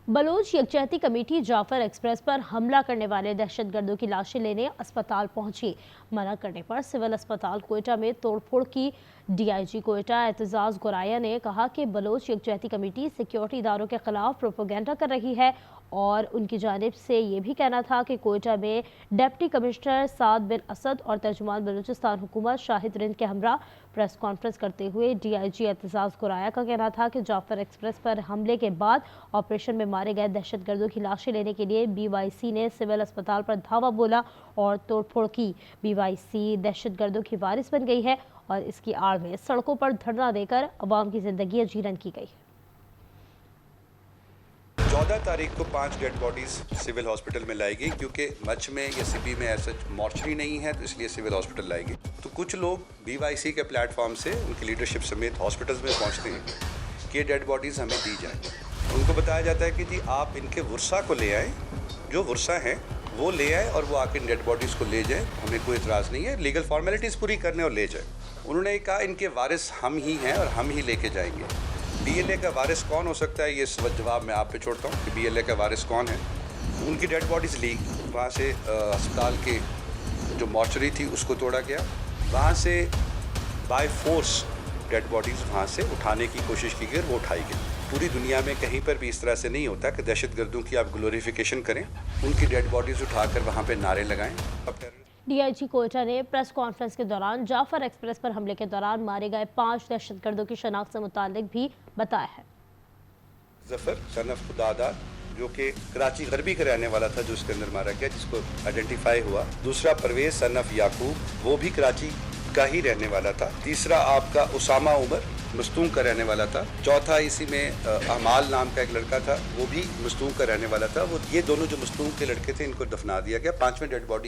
Baloch यकजहती committee Jafar express पर हमला करने वाले दहशतगर्दों की लाशें लेने अस्पताल पहुंची। मना करने पर सिविल अस्पताल कोयटा में तोड़फोड़ की। डीआईजी कोयटा एतजाज गोराया ने कहा कि बलूच यकजहती कमेटी सिक्योरिटी इदारों के खिलाफ प्रोपेगेंडा कर रही है और उनकी जानिब से ये भी कहना था कि कोयटा में डिप्टी कमिश्नर साद बिन असद और तर्जुमान बलूचिस्तान हुकूमत शाहिद रिंद के हमरा प्रेस कॉन्फ्रेंस करते हुए डीआईजी एतजाज गोराया का कहना था कि जाफर एक्सप्रेस पर हमले के बाद ऑपरेशन में मारे गए दहशतगर्दों की लाशें लेने के लिए बीवाईसी ने सिविल अस्पताल पर धावा बोला और तोड़फोड़ की। बीवाईसी दहशतगर्दों की वारिस बन गई है और इसकी आड़ में सड़कों पर धरना देकर अवाम की जिंदगी जीरन की गई। 14 तारीख को 5 डेड बॉडीज सिविल हॉस्पिटल में लाई गई, क्योंकि मच में या सिपी में ऐसा मॉर्चरी नहीं है, तो इसलिए सिविल हॉस्पिटल लाई गई। तो कुछ लोग बीवाईसी के प्लेटफॉर्म से उनकी लीडरशिप समेत हॉस्पिटल्स में पहुंचते हैं कि ये डेड बॉडीज़ हमें दी जाए। उनको बताया जाता है कि जी आप इनके वर्षा को ले आएँ, जो वर्षा हैं वो ले आए और वो आके डेड बॉडीज़ को ले जाए, हमें कोई इतराज़ नहीं है, लीगल फॉर्मेलिटीज़ पूरी करने और ले जाए। उन्होंने कहा इनके वारिस हम ही हैं और हम ही लेके जाएंगे। बीएलए का वारिस कौन हो सकता है, ये जवाब मैं आप पे छोड़ता हूँ कि बीएलए का वारिस कौन है। उनकी डेड बॉडीज़ ली, वहाँ से अस्पताल के जो मॉर्चरी थी उसको तोड़ा गया, वहाँ से बाय फोर्स डेड बॉडीज़ वहाँ से उठाने की कोशिश की गई और वो उठाई गई। पूरी दुनिया में कहीं पर भी इस तरह से नहीं होता कि दहशतगर्दों की आप ग्लोरिफिकेशन करें, उनकी डेड बॉडीज़ उठाकर वहाँ पे नारे लगाएं। डीआईजी कोयटा ने प्रेस कॉन्फ्रेंस के दौरान जाफर एक्सप्रेस पर हमले के दौरान मारे गए 5 दहशतगर्दों की शनाख्त से मुतालिक भी बताया है। जफर सन ऑफ खुदादार जो कि कराची गरबी का रहने वाला था, जो इसके अंदर मारा गया, जिसको आइडेंटिफाई हुआ। दूसरा परवेज सन ऑफ याकूब, वो भी कराची का ही रहने वाला था। तीसरा आपका उसामा उमर मस्तूंग का रहने वाला था। चौथा इसी में अमाल नाम का एक लड़का था, वो भी मस्तूंग का रहने वाला था। वो ये दोनों जो मस्तूंग के लड़के थे इनको दफना दिया गया। 5वें डेड बॉडी की